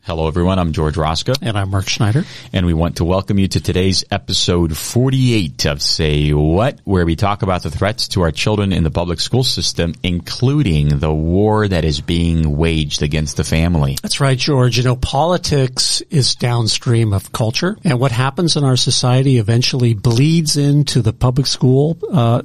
Hello, everyone. I'm George Rosca. And I'm Mark Schneider. And we want to welcome you to today's episode 48 of Say What, where we talk about the threats to our children in the public school system, including the war that is being waged against the family. That's right, George. You know, politics is downstream of culture. And what happens in our society eventually bleeds into the public school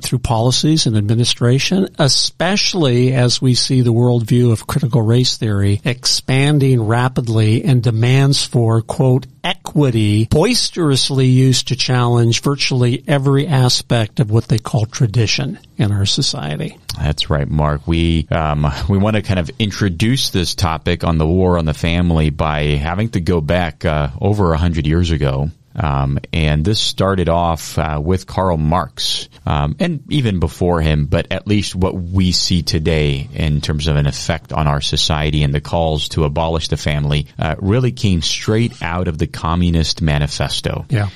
through policies and administration, especially as we see the worldview of critical race theory expanding rapidly and demands for, quote, equity boisterously used to challenge virtually every aspect of what they call tradition in our society. That's right, Mark. We want to kind of introduce this topic on the war on the family by having to go back over 100 years ago. And this started off with Karl Marx, and even before him, but at least what we see today in terms of an effect on our society and the calls to abolish the family really came straight out of the Communist Manifesto. Yeah.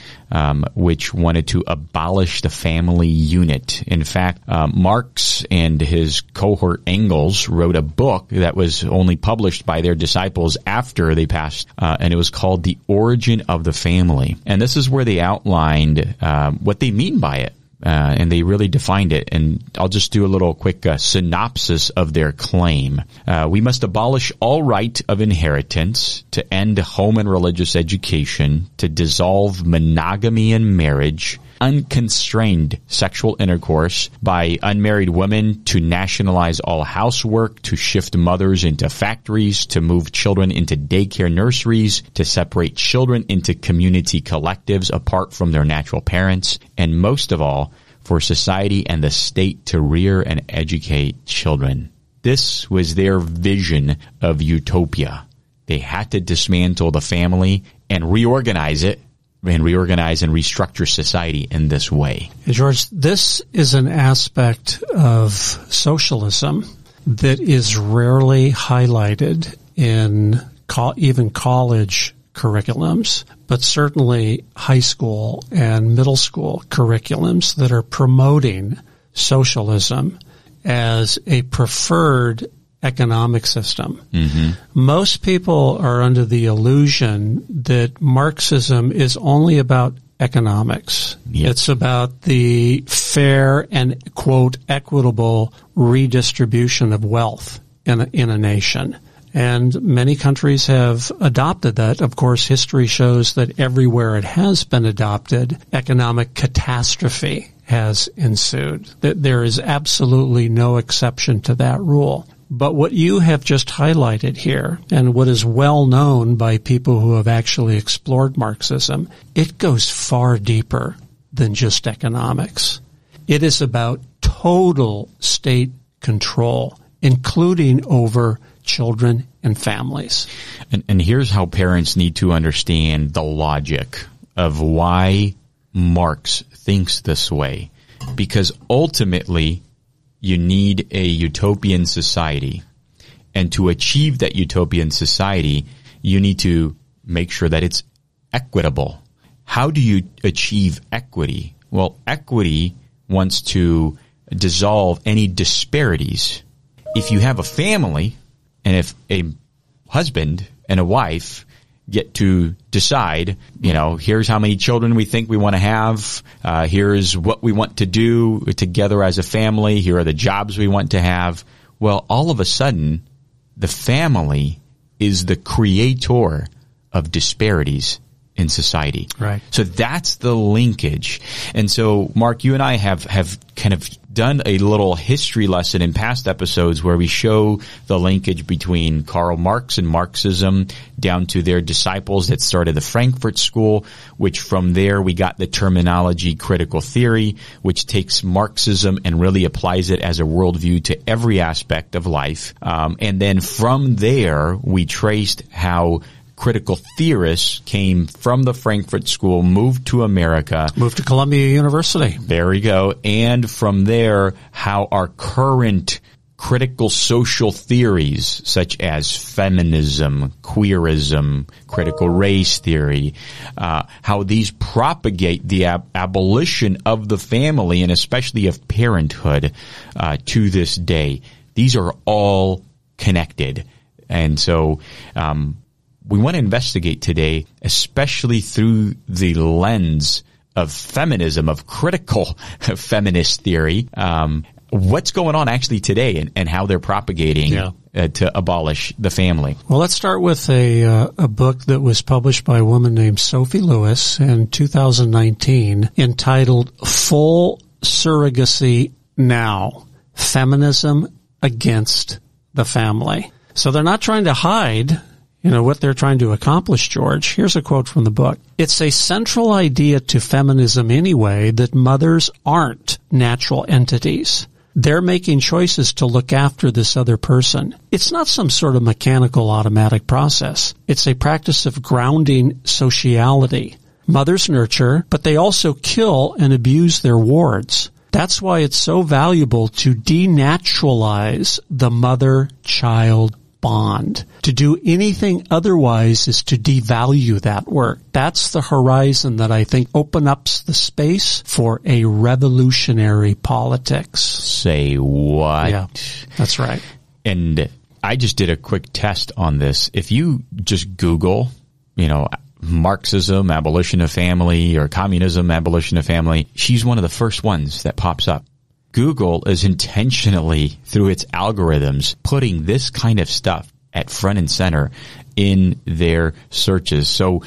Which wanted to abolish the family unit. In fact, Marx and his cohort Engels wrote a book that was only published by their disciples after they passed, and it was called The Origin of the Family. And this is where they outlined what they mean by it. And they really defined it. And I'll just do a little quick synopsis of their claim. We must abolish all right of inheritance, to end home and religious education, to dissolve monogamy in marriage, unconstrained sexual intercourse by unmarried women, to nationalize all housework, to shift mothers into factories, to move children into daycare nurseries, to separate children into community collectives apart from their natural parents, and most of all, for society and the state to rear and educate children. This was their vision of utopia. They had to dismantle the family and reorganize it, and restructure society in this way. George, this is an aspect of socialism that is rarely highlighted in even college curriculums, but certainly high school and middle school curriculums that are promoting socialism as a preferred economic system. Mm-hmm. Most people are under the illusion that Marxism is only about economics. Yep. It's about the fair and, quote, equitable redistribution of wealth in a nation. And many countries have adopted that. Of course, history shows that everywhere it has been adopted, economic catastrophe has ensued. That there is absolutely no exception to that rule. But what you have just highlighted here, and what is well known by people who have actually explored Marxism, it goes far deeper than just economics. It is about total state control, including over children and families. And here's how parents need to understand the logic of why Marx thinks this way. Because ultimately, you need a utopian society. And to achieve that utopian society, you need to make sure that it's equitable. How do you achieve equity? Well, equity wants to dissolve any disparities. If you have a family, and if a husband and a wife get to decide, here's how many children we think we want to have, here's what we want to do together as a family, here are the jobs we want to have. Well, all of a sudden, the family is the creator of disparities in society. Right. So that's the linkage. And so, Mark, you and I have kind of done a little history lesson in past episodes where we show the linkage between Karl Marx and Marxism down to their disciples that started the Frankfurt School, which from there we got the terminology critical theory, which takes Marxism and really applies it as a worldview to every aspect of life. And then from there, we traced how critical theorists came from the Frankfurt School, moved to America. Moved to Columbia University. There we go. And from there, how our current critical social theories, such as feminism, queerism, critical race theory, how these propagate the abolition of the family and especially of parenthood to this day. These are all connected. And so we want to investigate today, especially through the lens of feminism, of critical feminist theory, what's going on actually today and how they're propagating to abolish the family. Well, let's start with a book that was published by a woman named Sophie Lewis in 2019 entitled Full Surrogacy Now, Feminism Against the Family. So they're not trying to hide what they're trying to accomplish, George. Here's a quote from the book. It's a central idea to feminism anyway that mothers aren't natural entities. They're making choices to look after this other person. It's not some sort of mechanical automatic process. It's a practice of grounding sociality. Mothers nurture, but they also kill and abuse their wards. That's why it's so valuable to denaturalize the mother-child bond. To do anything otherwise is to devalue that work. That's the horizon that I think opens up the space for a revolutionary politics. Say what? Yeah, that's right. And I just did a quick test on this. If you just Google, Marxism, abolition of family, or communism, abolition of family, she's one of the first ones that pops up. Google is intentionally, through its algorithms, putting this kind of stuff at front and center in their searches. So,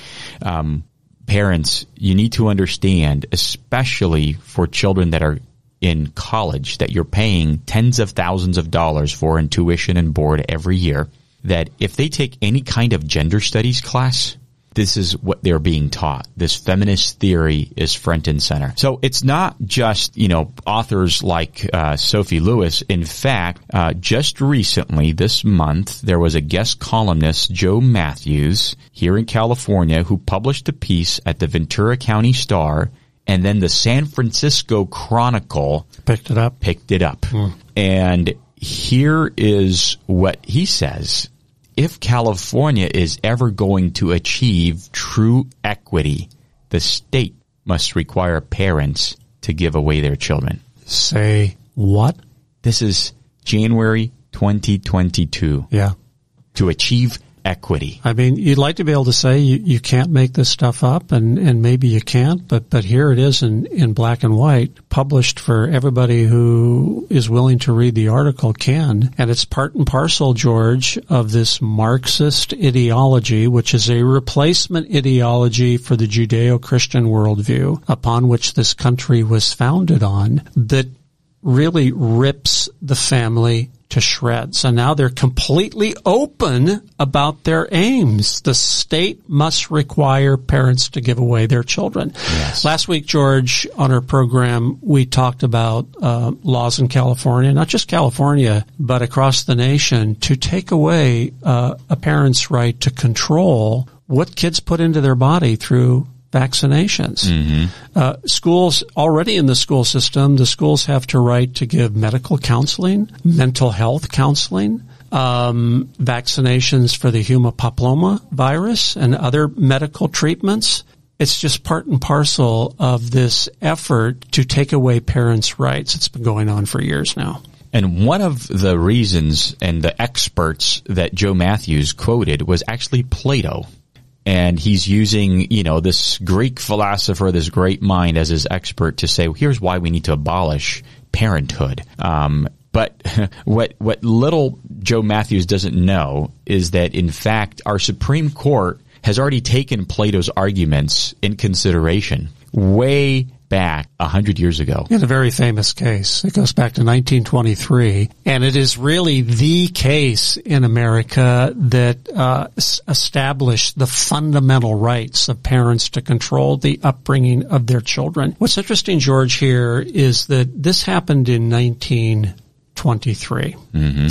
parents, you need to understand, especially for children that are in college, that you're paying tens of thousands of dollars for in tuition and board every year, that if they take any kind of gender studies class, this is what they're being taught. This feminist theory is front and center. So it's not just, authors like Sophie Lewis. In fact, just recently, this month, there was a guest columnist, Joe Matthews, here in California, who published a piece at the Ventura County Star, and then the San Francisco Chronicle picked it up. And here is what he says. If California is ever going to achieve true equity, the state must require parents to give away their children. Say what? This is January 2022. Yeah. To achieve equity. I mean, you'd like to be able to say you can't make this stuff up, and maybe you can't, but here it is in black and white, published for everybody who is willing to read the article can. And it's part and parcel, George, of this Marxist ideology, which is a replacement ideology for the Judeo-Christian worldview upon which this country was founded on, that really rips the family to shreds. And now they're completely open about their aims. The state must require parents to give away their children. Yes. Last week, George, on our program, we talked about laws in California, not just California, but across the nation, to take away a parent's right to control what kids put into their body through vaccinations. Mm-hmm. Schools, already in the school system, the schools have to right to give medical counseling, mental health counseling, vaccinations for the human papilloma virus and other medical treatments. It's just part and parcel of this effort to take away parents' rights. It's been going on for years now. And one of the reasons and the experts that Joe Matthews quoted was actually Plato. And he's using, this Greek philosopher, this great mind as his expert to say, well, here's why we need to abolish parenthood. But what little Joe Matthews doesn't know is that, in fact, our Supreme Court has already taken Plato's arguments in consideration way back 100 years ago. In a very famous case. It goes back to 1923, and it is really the case in America that established the fundamental rights of parents to control the upbringing of their children. What's interesting, George, here is that this happened in 1923. Mm-hmm.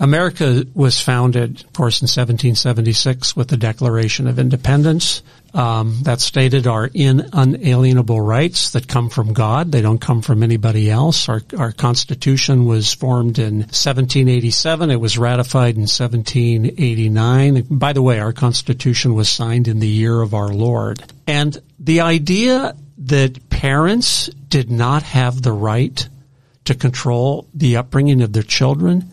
America was founded, of course, in 1776 with the Declaration of Independence. That stated our unalienable rights that come from God. They don't come from anybody else. Our Constitution was formed in 1787. It was ratified in 1789. By the way, our Constitution was signed in the year of our Lord. And the idea that parents did not have the right to control the upbringing of their children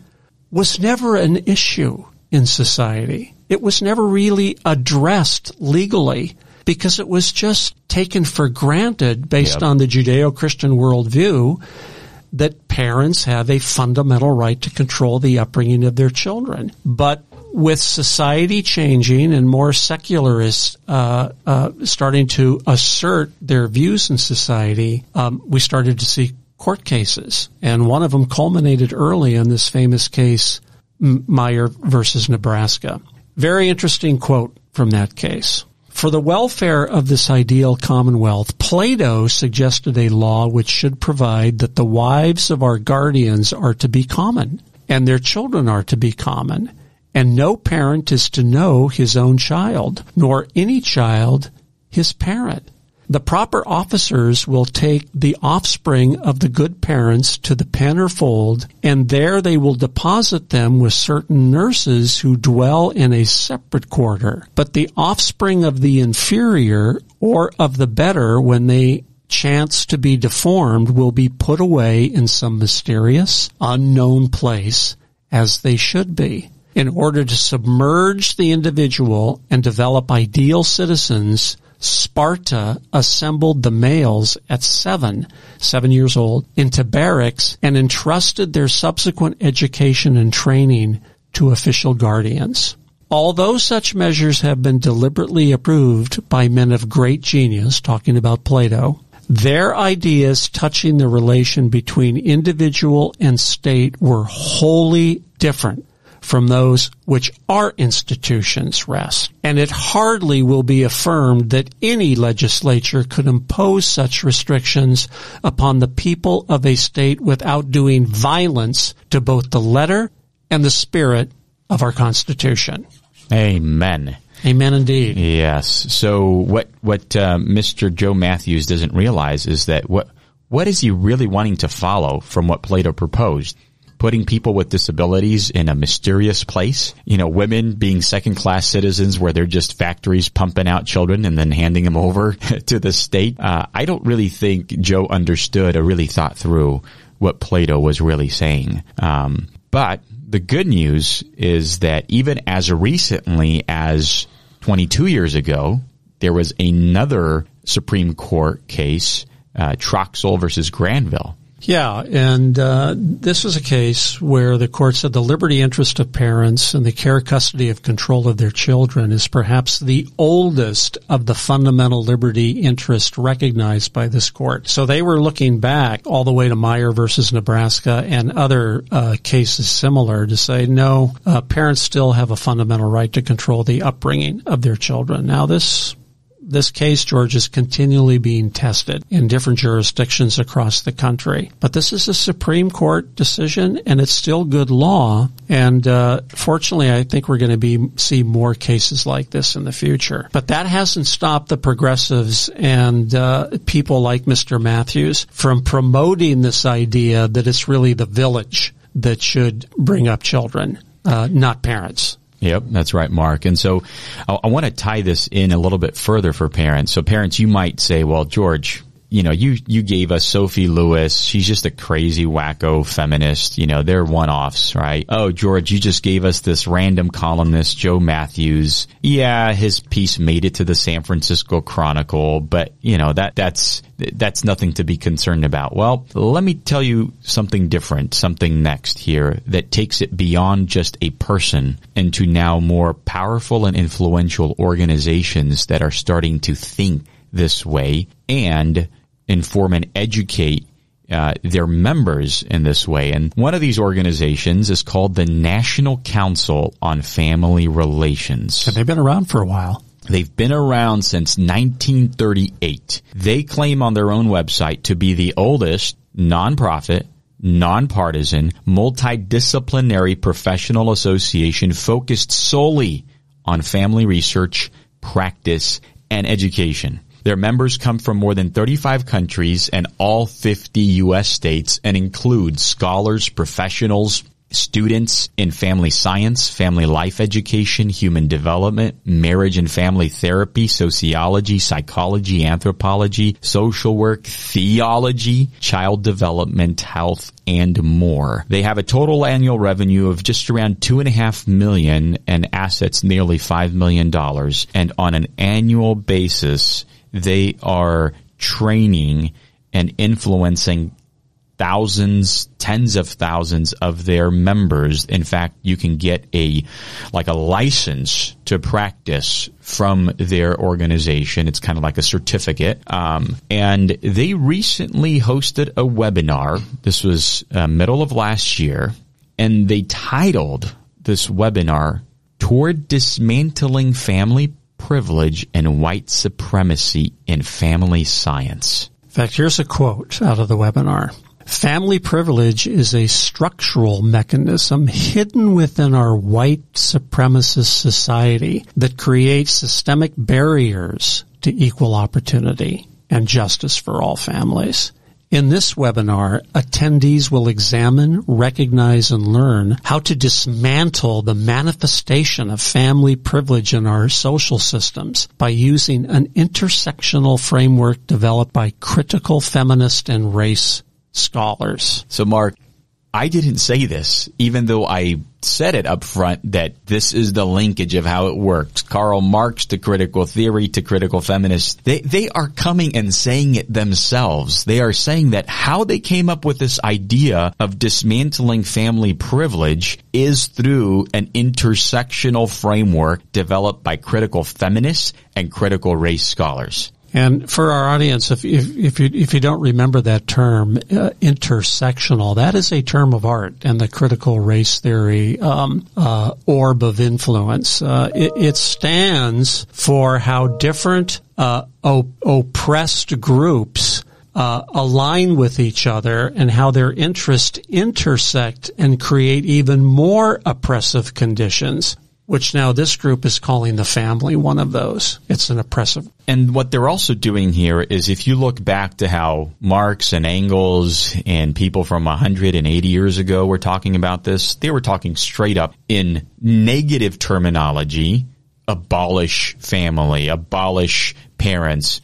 was never an issue in society. it was never really addressed legally because it was just taken for granted based on the Judeo-Christian worldview that parents have a fundamental right to control the upbringing of their children. But with society changing and more secularists starting to assert their views in society, we started to see court cases. And one of them culminated early in this famous case, Meyer versus Nebraska. Very interesting quote from that case. For the welfare of this ideal commonwealth, Plato suggested a law which should provide that the wives of our guardians are to be common, and their children are to be common, and no parent is to know his own child, nor any child his parent. The proper officers will take the offspring of the good parents to the pen or fold, and there they will deposit them with certain nurses who dwell in a separate quarter. But the offspring of the inferior or of the better, when they chance to be deformed, will be put away in some mysterious, unknown place, as they should be. In order to submerge the individual and develop ideal citizens, Sparta assembled the males at 7 years old, into barracks and entrusted their subsequent education and training to official guardians. Although such measures have been deliberately approved by men of great genius, talking about Plato, their ideas touching the relation between individual and state were wholly different from those which our institutions rest. And it hardly will be affirmed that any legislature could impose such restrictions upon the people of a state without doing violence to both the letter and the spirit of our Constitution. Amen. Amen indeed. Yes. So what Mr. Joe Matthews doesn't realize is that what is he really wanting to follow from what Plato proposed? Putting people with disabilities in a mysterious place, women being second-class citizens where they're just factories pumping out children and then handing them over to the state. I don't really think Joe understood or really thought through what Plato was really saying. But the good news is that even as recently as 22 years ago, there was another Supreme Court case, Troxel versus Granville. Yeah, and this was a case where the court said the liberty interest of parents and the care, custody, of control of their children is perhaps the oldest of the fundamental liberty interest recognized by this court. So they were looking back all the way to Meyer versus Nebraska and other cases similar to say, no, parents still have a fundamental right to control the upbringing of their children. Now this case, George, is continually being tested in different jurisdictions across the country. But this is a Supreme Court decision, and it's still good law. And fortunately, I think we're going to see more cases like this in the future. But that hasn't stopped the progressives and people like Mr. Matthews from promoting this idea that it's really the village that should bring up children, not parents. Yep, that's right, Mark. And so I want to tie this in a little bit further for parents. So parents, you might say, well, George, you gave us Sophie Lewis. She's just a crazy wacko feminist. They're one-offs, right? Oh, George, you just gave us this random columnist, Joe Matthews. Yeah, his piece made it to the San Francisco Chronicle, but that's nothing to be concerned about. Well, let me tell you something different, something next here that takes it beyond just a person into now more powerful and influential organizations that are starting to think this way and inform and educate their members in this way. And one of these organizations is called the National Council on Family Relations. They've been around for a while. They've been around since 1938. They claim on their own website to be the oldest nonprofit, nonpartisan, multidisciplinary professional association focused solely on family research, practice, and education. Their members come from more than 35 countries and all 50 U.S. states and include scholars, professionals, students in family science, family life education, human development, marriage and family therapy, sociology, psychology, anthropology, social work, theology, child development, health, and more. They have a total annual revenue of just around $2.5 million and assets nearly $5 million. And on an annual basis, they are training and influencing thousands, tens of thousands of their members. In fact, you can get a license to practice from their organization. It's kind of like a certificate. And they recently hosted a webinar. This was middle of last year, and they titled this webinar "Toward Dismantling Family Privilege and White Supremacy in Family Science." In fact, here's a quote out of the webinar. Family privilege is a structural mechanism hidden within our white supremacist society that creates systemic barriers to equal opportunity and justice for all families. In this webinar, attendees will examine, recognize, and learn how to dismantle the manifestation of family privilege in our social systems by using an intersectional framework developed by critical feminist and race scholars. So, Mark, I didn't say this, even though I said it up front that this is the linkage of how it works. Karl Marx to critical theory to critical feminists. They are coming and saying it themselves. They are saying that how they came up with this idea of dismantling family privilege is through an intersectional framework developed by critical feminists and critical race scholars. And for our audience, if you don't remember that term, intersectional, that is a term of art and the critical race theory orb of influence. It stands for how different oppressed groups align with each other and how their interests intersect and create even more oppressive conditions, which now this group is calling the family one of those. It's an oppressive. And what they're also doing here is if you look back to how Marx and Engels and people from 180 years ago were talking about this, they were talking straight up in negative terminology, abolish family, abolish parents.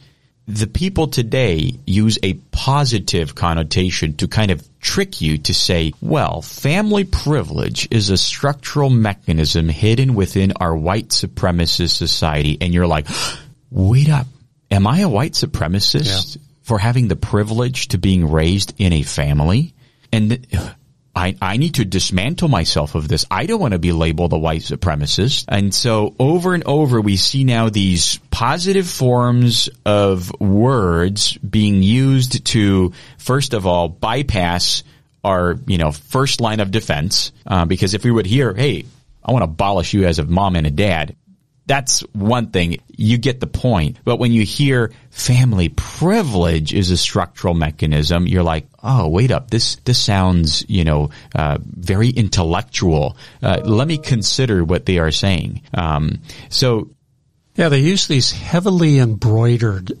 The people today use a positive connotation to kind of trick you to say, well, family privilege is a structural mechanism hidden within our white supremacist society. And you're like, wait up. Am I a white supremacist for having the privilege to being raised in a family? And I need to dismantle myself of this. I don't want to be labeled a white supremacist. And so over and over, we see now these positive forms of words being used to, first of all, bypass our, first line of defense. Because if we would hear, hey, I want to abolish you as a mom and a dad, that's one thing. You get the point. But when you hear family privilege is a structural mechanism, you're like, oh, wait up. This sounds, very intellectual. Let me consider what they are saying. They use these heavily embroidered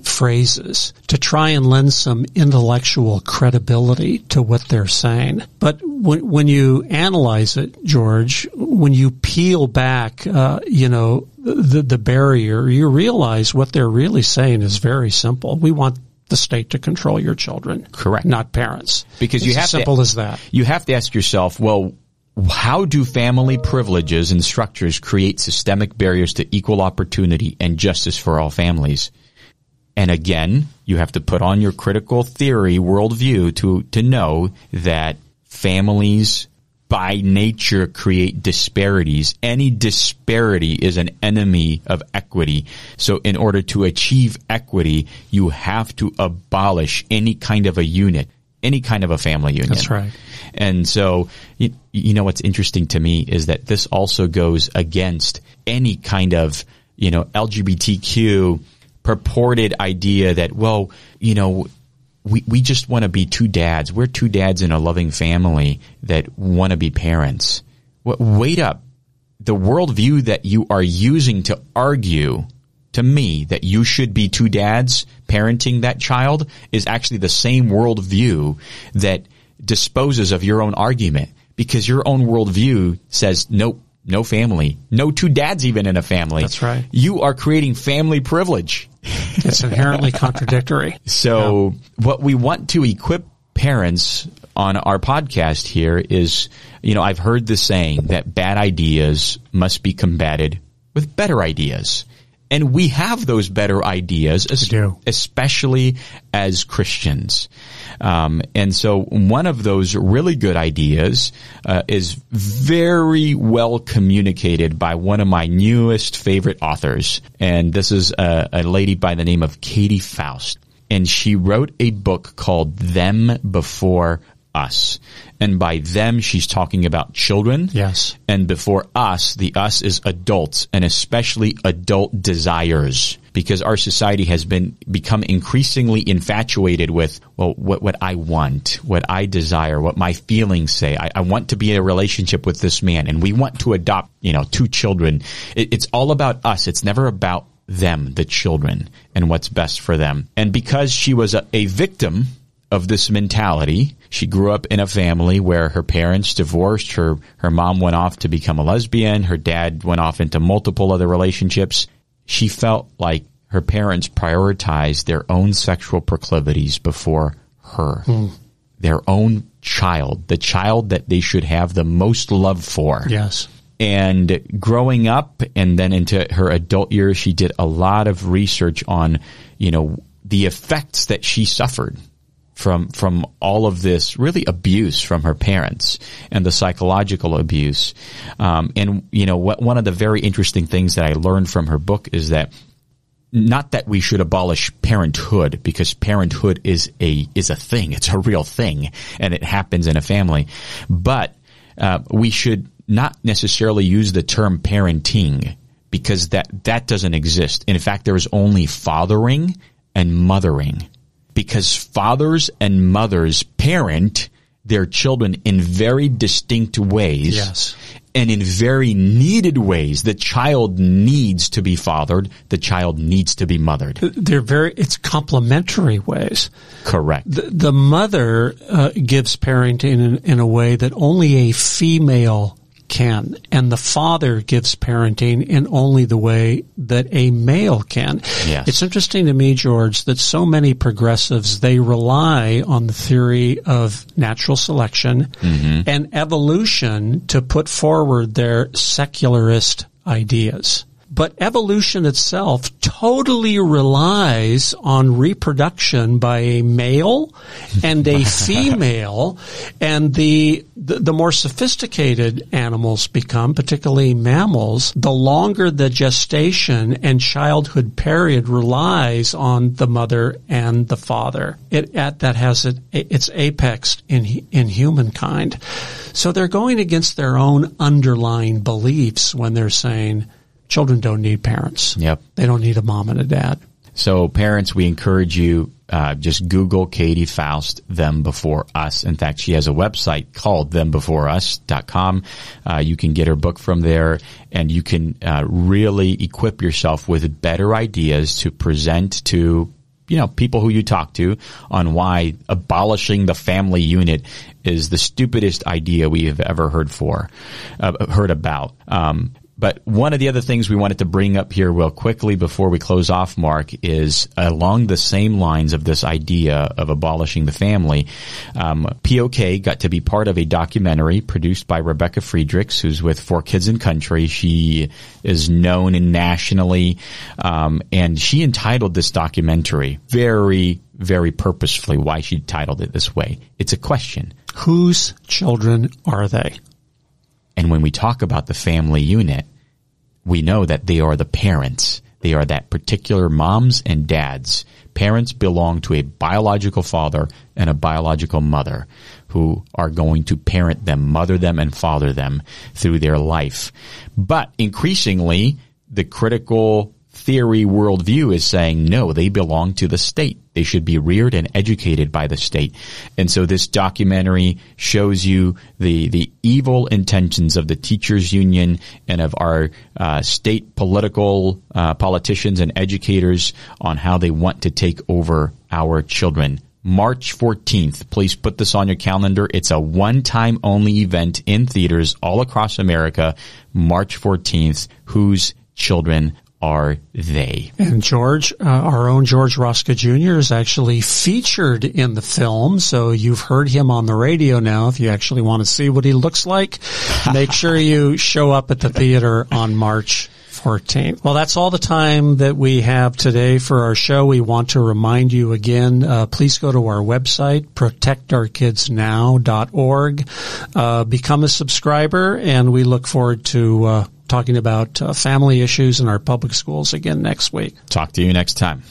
phrases to try and lend some intellectual credibility to what they're saying. But when you analyze it, George, when you peel back, the barrier, you realize what they're really saying is very simple. We want the state to control your children. Correct. Not parents. Because it's as simple as that. You have to ask yourself, well, how do family privileges and structures create systemic barriers to equal opportunity and justice for all families? And again, you have to put on your critical theory worldview to know that families by nature create disparities. Any disparity is an enemy of equity. So in order to achieve equity, you have to abolish any kind of a unit, any kind of a family union. That's right. And so, what's interesting to me is that this also goes against any kind of, LGBTQ purported idea that, well, we just want to be two dads. We're two dads in a loving family that want to be parents. Wait up. The worldview that you are using to argue to me that you should be two dads parenting that child is actually the same worldview that disposes of your own argument, because your own worldview says, nope, no family, no two dads even in a family. That's right. You are creating family privilege. It's inherently contradictory. So what we want to equip parents on our podcast here is, I've heard the saying that bad ideas must be combated with better ideas. And we have those better ideas, especially as Christians. And so one of those really good ideas is very well communicated by one of my newest favorite authors. And this is a lady by the name of Katie Faust. And she wrote a book called Them Before Us. And by them, she's talking about children. Yes. And before us, the us is adults, and especially adult desires, because our society has become increasingly infatuated with, what I want, what I desire, what my feelings say. I want to be in a relationship with this man, and we want to adopt, 2 children. It's all about us. It's never about them, the children, and what's best for them. And because she was a victim of this mentality, she grew up in a family where her parents divorced. Her mom went off to become a lesbian. Her dad went off into multiple other relationships. She felt like her parents prioritized their own sexual proclivities before her, their own child, the child that they should have the most love for. Yes. And growing up and then into her adult years, she did a lot of research on, the effects that she suffered from all of this really abuse from her parents and the psychological abuse. And one of the very interesting things that I learned from her book is that not that we should abolish parenthood, because parenthood is a thing. It's a real thing, and it happens in a family. But we should not necessarily use the term parenting, because that doesn't exist. In fact, there is only fathering and mothering, because fathers and mothers parent their children in very distinct ways. Yes. And in very needed ways. The child needs to be fathered. The child needs to be mothered. It's complementary ways. Correct. The mother gives parenting in a way that only a female can, and the father gives parenting in only the way that a male can. Yes. It's interesting to me, George, that so many progressives, they rely on the theory of natural selection and evolution to put forward their secularist ideas. But evolution itself totally relies on reproduction by a male and a female, and the more sophisticated animals become, particularly mammals, the longer the gestation and childhood period relies on the mother and the father. That has its apex in humankind. So they're going against their own underlying beliefs when they're saying children don't need parents. Yep. They don't need a mom and a dad. So parents, we encourage you, just Google Katie Faust, Them Before Us. In fact, she has a website called thembeforeus.com. You can get her book from there, and you can really equip yourself with better ideas to present to people who you talk to on why abolishing the family unit is the stupidest idea we have ever heard about. But one of the other things we wanted to bring up here real quickly before we close off, Mark, is along the same lines of this idea of abolishing the family. POK got to be part of a documentary produced by Rebecca Friedrichs, who's with 4 Kids and Country. She is known nationally, and she entitled this documentary very, very purposefully why she titled it this way. It's a question. Whose children are they? And when we talk about the family unit, we know that they are the parents. They are that particular moms and dads. Parents belong to a biological father and a biological mother who are going to parent them, mother them, and father them through their life. But increasingly, the critical theory worldview is saying, no, they belong to the state. They should be reared and educated by the state. And so this documentary shows you the evil intentions of the teachers union and of our state politicians and educators on how they want to take over our children. March 14th. Please put this on your calendar. It's a one-time only event in theaters all across America. March 14th. Whose children are they? And George, our own George Roska Jr. is actually featured in the film, so you've heard him on the radio now. If you actually want to see what he looks like, make sure you show up at the theater on March 14th. Well, that's all the time that we have today for our show. We want to remind you again, please go to our website, protectourkidsnow.org, become a subscriber, and we look forward to talking about family issues in our public schools again next week. Talk to you next time.